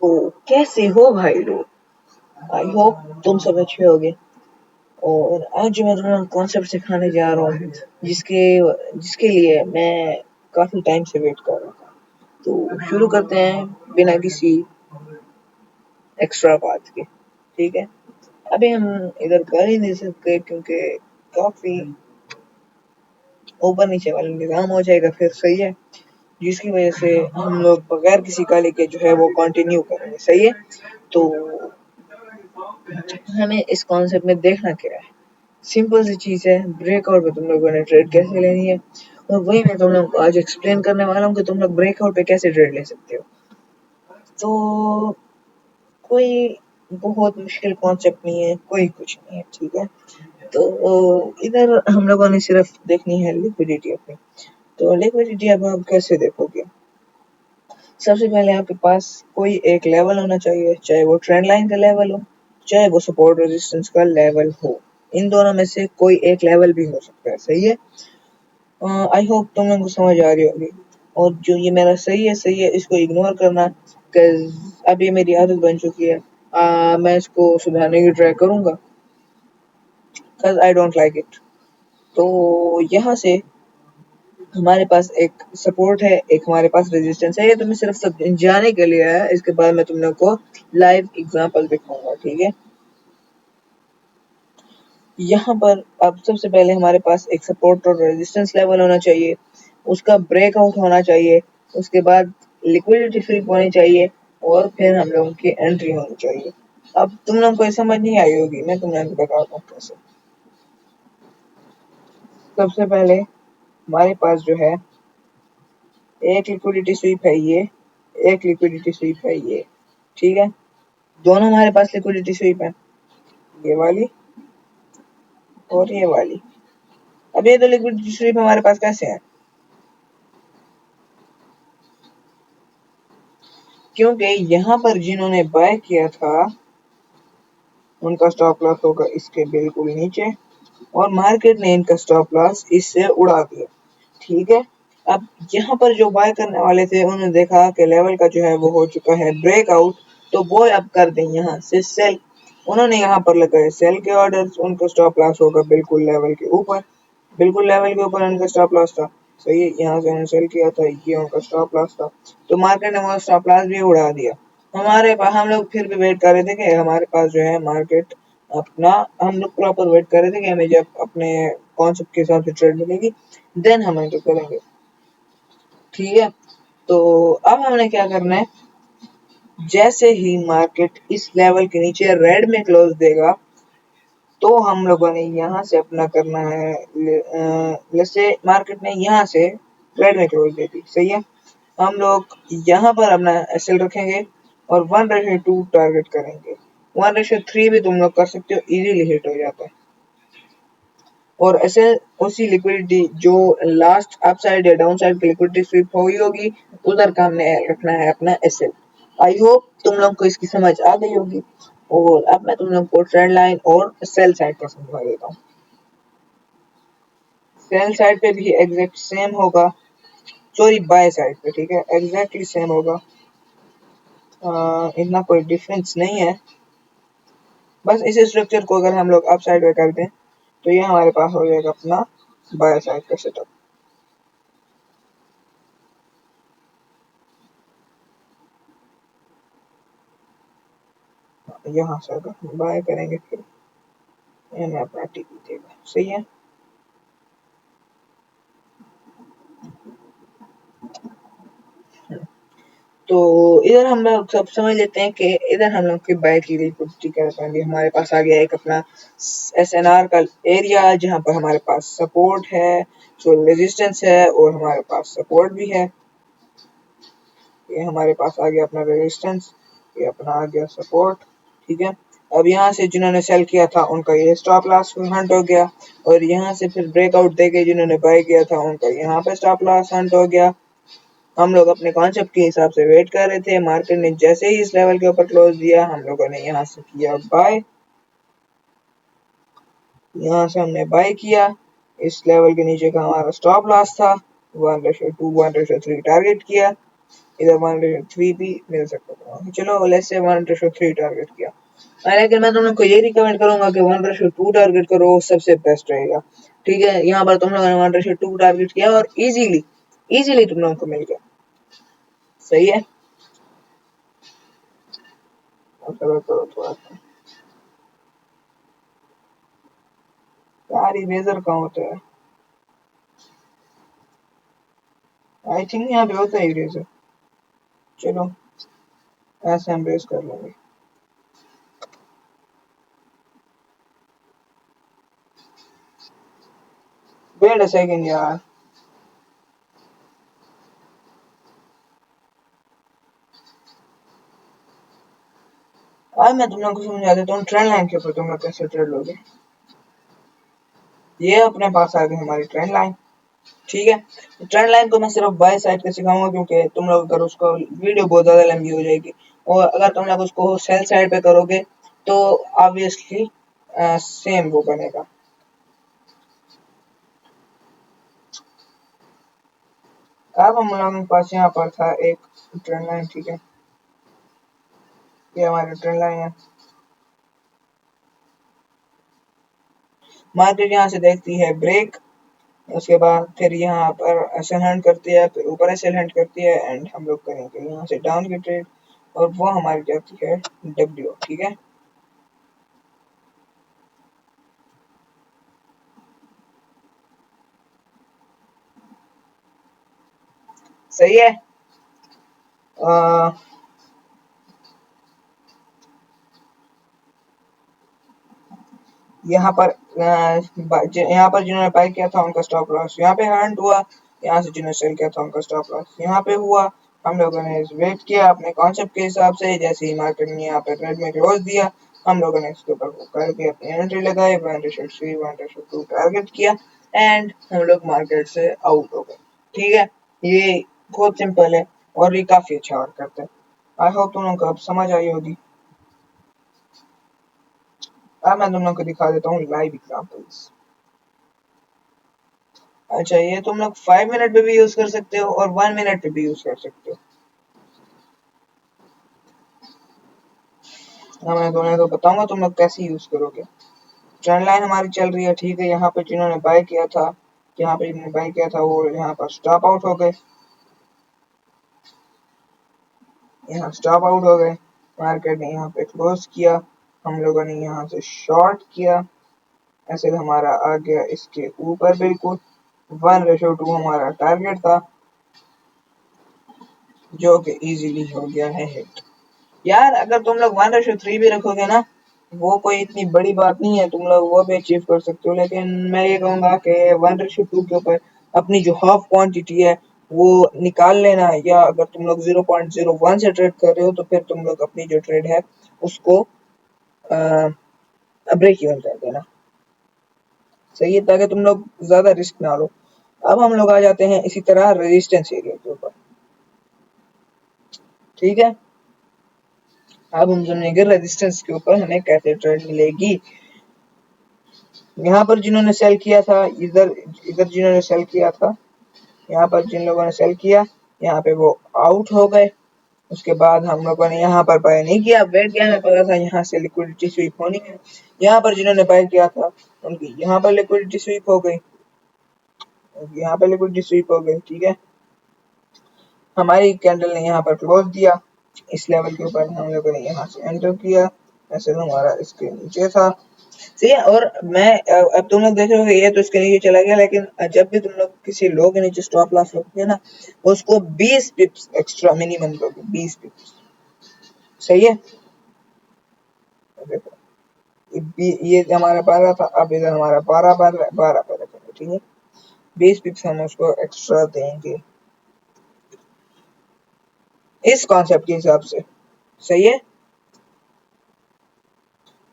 तो कैसे हो भाई लोग? आई होप तुम सब अच्छे होगे। और आज जो मैं तुम्हें कॉन्सेप्ट सिखाने जा रहा हूँ जिसके जिसके लिए मैं काफी टाइम से वेट कर रहा था। तो शुरू करते हैं बिना किसी एक्स्ट्रा बात के। ठीक है, अभी हम इधर कर ही नहीं सकते क्योंकि काफी ऊपर नीचे वाला निजाम हो जाएगा, फिर सही है, जिसकी वजह से हम लोग बगैर किसी गाली के जो है वो कंटिन्यू करेंगे। सही है, तो हमें इस कॉन्सेप्ट में देखना क्या है। सिंपल सी चीज है, ब्रेकआउट पे तुम लोगों ने ट्रेड कैसे लेनी है, और वही मैं तुम लोगों को आज एक्सप्लेन करने वाला हूँ कि तुम लोग ब्रेकआउट पे कैसे ट्रेड ले सकते हो। तो कोई बहुत मुश्किल कॉन्सेप्ट नहीं है, कोई कुछ नहीं है, ठीक है। तो इधर हम लोगों ने सिर्फ देखनी है लिक्विडिटी अपनी। तो लिक्विडिटी अब आप कैसे देखोगे? सबसे पहले आपके पास कोई एक लेवल होना चाहिए, चाहे वो ट्रेंड लाइन का लेवल हो, चाहे वो सपोर्ट रेजिस्टेंस का लेवल हो। इन दोनों में से कोई एक लेवल भी हो सकता है। सही है, आई होप तुम लोगों को समझ आ रही होगी। और जो ये मेरा सही है इसको इग्नोर करना, अब ये मेरी आदत बन चुकी है। मैं इसको सुधारने की ट्राई करूंगा, cause I don't like it. तो यहाँ से हमारे पास एक सपोर्ट है, एक हमारे पास रेजिस्टेंस है। ये तुम्हें सिर्फ समझाने के लिए है, इसके बाद मैं तुम लोग को लाइव एग्जांपल दिखाऊंगा। ठीक है, यहाँ पर अब सबसे पहले हमारे पास एक सपोर्ट और रेजिस्टेंस लेवल होना चाहिए, उसका ब्रेकआउट होना चाहिए, उसके बाद लिक्विडिटी फ्लिप होनी चाहिए, और फिर हम लोगों की एंट्री होनी चाहिए। अब तुम लोगों को समझ नहीं आई होगी, मैं तुम लोगों को बताता हूँ कैसे। सबसे पहले हमारे पास जो है एक लिक्विडिटी स्वीप है ये, एक लिक्विडिटी स्वीप है ये। ठीक है, दोनों हमारे पास लिक्विडिटी स्वीप है, ये वाली और ये वाली। अब ये दो लिक्विडिटी स्वीप हमारे पास कैसे है? क्योंकि यहाँ पर जिन्होंने बाय किया था उनका स्टॉप लॉस होगा इसके बिल्कुल नीचे, और मार्केट ने इनका स्टॉप लॉस इससे उड़ा दिया। ठीक है, अब यहाँ पर जो बाय करने वाले थे उन्होंने देखा कि लेवल का जो है वो हो चुका है ब्रेकआउट, तो वो अब कर दें यहाँ से सेल। उन्होंने यहाँ पर लगाए सेल के ऑर्डर्स, उनका स्टॉप लॉस होगा बिल्कुल लेवल के ऊपर, बिल्कुल लेवल के ऊपर उनका स्टॉप लॉस था। सही है, यहाँ से उन्होंने सेल किया था, ये उनका स्टॉप लॉस था, तो मार्केट ने वो स्टॉप लॉस भी उड़ा दिया। हमारे पास हम लोग फिर भी वेट कर रहे थे कि हमारे पास जो है मार्केट अपना, हम लोग प्रॉपर वेट कर रहे थे कि हमें जब अपने कॉन्सेप्ट के हिसाब से ट्रेड मिलेगी देन हम एंटर करेंगे। ठीक है, तो अब हमने क्या करना है, जैसे ही मार्केट इस लेवल के नीचे रेड में क्लोज देगा तो हम लोगों ने यहाँ से अपना करना है, जैसे मार्केट ने यहाँ से रेड में क्लोज दे दी, सही है, हम लोग यहाँ पर अपना एसएल रखेंगे और 1:2 टारगेट करेंगे। 1:3 भी तुम लोग कर सकते हो, इजीली हिट हो जाता है। और ऐसे उसी लिक्विडिटी जो लास्ट अप साइड या डाउन साइड की लिक्विडिटी स्वीप हुई होगी उधर का हमने रखना है अपना एसएल। आई होप तुम लोग को इसकी समझ आ गई होगी। और अब मैं तुम लोग को ट्रेंड लाइन और सेल साइड का समझा देता हूँ। सेल साइड पे भी एग्जैक्ट सेम होगा, सॉरी बाय साइड पे, ठीक है, एग्जैक्टली सेम होगा, इतना कोई डिफरेंस नहीं है। बस इस स्ट्रक्चर को अगर हम लोग अप साइड में कर दें तो ये हमारे पास हो जाएगा अपना बाय साइड का सेटअप। यहाँ से अगर बाय करेंगे फिर ये हमें अपना टीपी देगा, सही है। तो इधर हम लोग सब समझ लेते हैं कि इधर हम लोग की बाय की गई लिक्विडिटी क्या रहेगी। हमारे पास आ गया एक अपना एसएनआर का एरिया जहाँ पर हमारे पास सपोर्ट है, जो रेजिस्टेंस है, और हमारे पास सपोर्ट भी है। ये हमारे पास आ गया अपना रेजिस्टेंस, ये अपना आ गया सपोर्ट। ठीक है, अब यहाँ से जिन्होंने सेल किया था उनका ये स्टॉप लॉस हंट हो गया, और यहाँ से फिर ब्रेकआउट देके जिन्होंने बाय किया था उनका यहाँ पे स्टॉप लॉस हंट हो गया। हम लोग अपने कॉन्सेप्ट के हिसाब से वेट कर रहे थे, मार्केट ने जैसे ही इस लेवल के ऊपर क्लोज दिया हम लोगों ने यहाँ से किया बाय, यहाँ से हमने बाय किया। इस लेवल के नीचे का हमारा स्टॉप लॉस था, 1:2 1:3 टारगेट किया। इधर 1:3 भी मिल सकता था। चलो लेट्स से 1:3 टारगेट किया, लेकिन मैं तुम लोग को ये रिकमेंड करूंगा कि 1:2 टारगेट करो, सबसे बेस्ट रहेगा। ठीक है, यहाँ पर तुम लोगों ने 1:2 टारगेट किया और इजीली इजीली तुम लोगों को मिल गया। सही है, करो करो थोड़ा सा यार, इरेजर कहाँ होता है? आई थिंक यहाँ पे होता है इरेजर। चलो ऐसे हम रेस कर लेंगे। वेट अ सेकंड यार, आज मैं तुम लोग को समझा देता हूँ ट्रेंड लाइन के ऊपर तुम लोग कैसे ट्रेड लोगे। ये अपने पास आ गई हमारी ट्रेंड लाइन। ठीक है, ट्रेंड लाइन को मैं सिर्फ बाय साइड का सिखाऊंगा, क्योंकि तुम लोग अगर उसको वीडियो बहुत ज्यादा लंबी हो जाएगी, और अगर तुम लोग उसको सेल साइड पे करोगे तो ऑब्वियसली सेम वो बनेगा। अब हम लोगों के पास यहाँ पर था एक ट्रेंड लाइन। ठीक है, ये हमारी ट्रेंड लाइन है। मार्केट यहाँ से देखती है ब्रेक, उसके बाद फिर यहाँ पर सेल हैंड करती है, फिर ऊपर सेल हैंड करती है, एंड हम लोग करेंगे यहाँ से डाउन की ट्रेड, और वो हमारी जाती है डब्ल्यू। ठीक है, सही है। यहाँ पर जिन्होंने बाय किया था उनका स्टॉप लॉस यहाँ पे हंट हुआ, यहाँ से जिन्होंने सेल किया था उनका स्टॉप लॉस यहाँ पे हुआ। हम लोगों ने वेट किया अपने कॉन्सेप्ट के हिसाब से, जैसे ही मार्केट ने यहाँ पे ट्रेड में क्लोज दिया, हम लोगों ने इसके ऊपर करके अपनी एंट्री लगाई, 1:3 1:2 टारगेट किया, एंड हम लोग मार्केट से आउट हो गए। ठीक है, ये बहुत सिंपल है और ये काफी अच्छा वर्क करता है। आई होप तुम लोग को अब समझ आई होगी। अब मैं तुम लोग को दिखा देता हूँ लाइव एग्जांपल्स। अच्छा, ये तुम लोग 5 मिनट पे भी यूज कर सकते हो और 1 मिनट पे भी यूज कर सकते हो। हाँ, मैं तुम्हें तो बताऊंगा तुम लोग कैसे यूज करोगे। ट्रेंड लाइन हमारी चल रही है। ठीक है, यहाँ पे जिन्होंने बाय किया था, यहाँ पे जिन्होंने बाय किया था वो यहाँ पर स्टॉप आउट हो गए, यहाँ स्टॉप आउट हो गए। मार्केट ने यहाँ पे क्लोज किया, हम लोगों ने यहाँ से शॉर्ट किया, ऐसे हमारा आ गया इसके ऊपर बिल्कुल। 1:2 हमारा टारगेट था, जो कि इजीली हो गया है हिट। यार अगर तुम लोग 1:3 भी रखोगे ना, वो कोई इतनी बड़ी बात नहीं है, तुम लोग वो भी अचीव कर सकते हो, लेकिन मैं ये कहूंगा कि 1:2 के ऊपर अपनी जो हाफ क्वांटिटी है वो निकाल लेना, या अगर तुम लोग 0.01 से ट्रेड कर रहे हो तो फिर तुम लोग अपनी जो ट्रेड है उसको ब्रेक इवन कर देना। सही है, ताकि तुम लोग ज्यादा रिस्क ना लो। अब हम लोग आ जाते हैं इसी तरह रेजिस्टेंस एरिया के ऊपर। ठीक है, अब हम सुनेंगे रेजिस्टेंस के ऊपर हमें कैसे ट्रेड मिलेगी। यहाँ पर जिन्होंने सेल किया था, इधर इधर जिन्होंने सेल किया था, यहाँ पर जिन लोगों ने सेल किया, यहाँ पे वो आउट हो गए। उसके बाद हम लोगों ने यहाँ पर बाय नहीं किया, वेट किया, हमें पता था यहाँ से लिक्विडिटी स्वीप होनी है। यहाँ पर जिन्होंने बाय किया था उनकी यहाँ पर लिक्विडिटी स्वीप हो गई, यहाँ पर लिक्विडिटी स्वीप हो गई। ठीक है, हमारी कैंडल ने यहाँ पर क्लोज दिया, इस लेवल के ऊपर हम लोगों ने यहाँ से एंटर किया, ऐसे हमारा इसके नीचे था। सही है, और मैं अब तुम लोग देख रहे हो ये तो इसके नीचे चला गया, लेकिन जब भी तुम लोग किसी लो के नीचे स्टॉप लॉस रखोगे ना, उसको 20 पिप्स एक्स्ट्रा मिनिमम दोगे, 20 पिप्स। सही है, देखो ये हमारा 12 था, अब इधर हमारा 12 पर रखेंगे। ठीक है, 20 पिप्स हम उसको एक्स्ट्रा देंगे इस कॉन्सेप्ट के हिसाब से। सही है,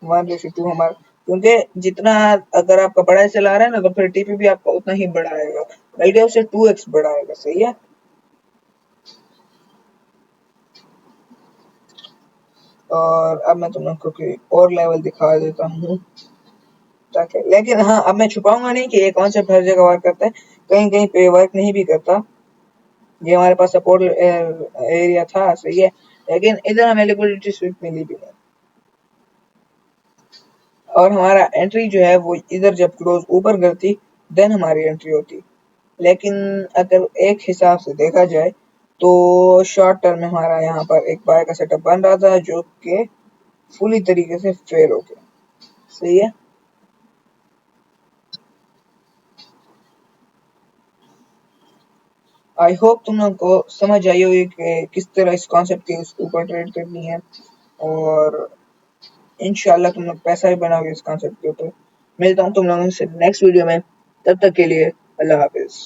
1:2 हमारा, क्योंकि जितना अगर आपका बड़ा चला रहा है ना, तो फिर टीपी भी आपका उतना ही बड़ा आएगा, बल्कि उससे 2x बड़ा आएगा। सही है, और अब मैं तुम लोग को कोई और लेवल दिखा देता हूँ, ताकि, लेकिन हाँ अब मैं छुपाऊंगा नहीं कि ये कॉन्सेप्ट हर जगह वर्क करता है, कहीं कहीं पे वर्क नहीं भी करता। ये हमारे पास सपोर्ट एरिया था, सही है, लेकिन इधर हमें लिक्विडिटी स्विप मिली भी नहीं, और हमारा एंट्री जो है वो इधर जब क्लोज ऊपर करती देन हमारी एंट्री होती। लेकिन अगर एक हिसाब से देखा जाए तो शॉर्ट टर्म में हमारा यहाँ पर एक बाय का सेटअप बन रहा था जो कि फुली तरीके से फेल हो गया, सही है। आई होप तुम लोग को समझ आई होगी कि किस तरह इस कॉन्सेप्ट के ऊपर ट्रेड करनी है, और इंशाल्लाह तुम लोग पैसा भी बनाओगे इस कॉन्सेप्ट के ऊपर। मिलता हूँ तुम लोगों से नेक्स्ट वीडियो में, तब तक के लिए अल्लाह हाफिज।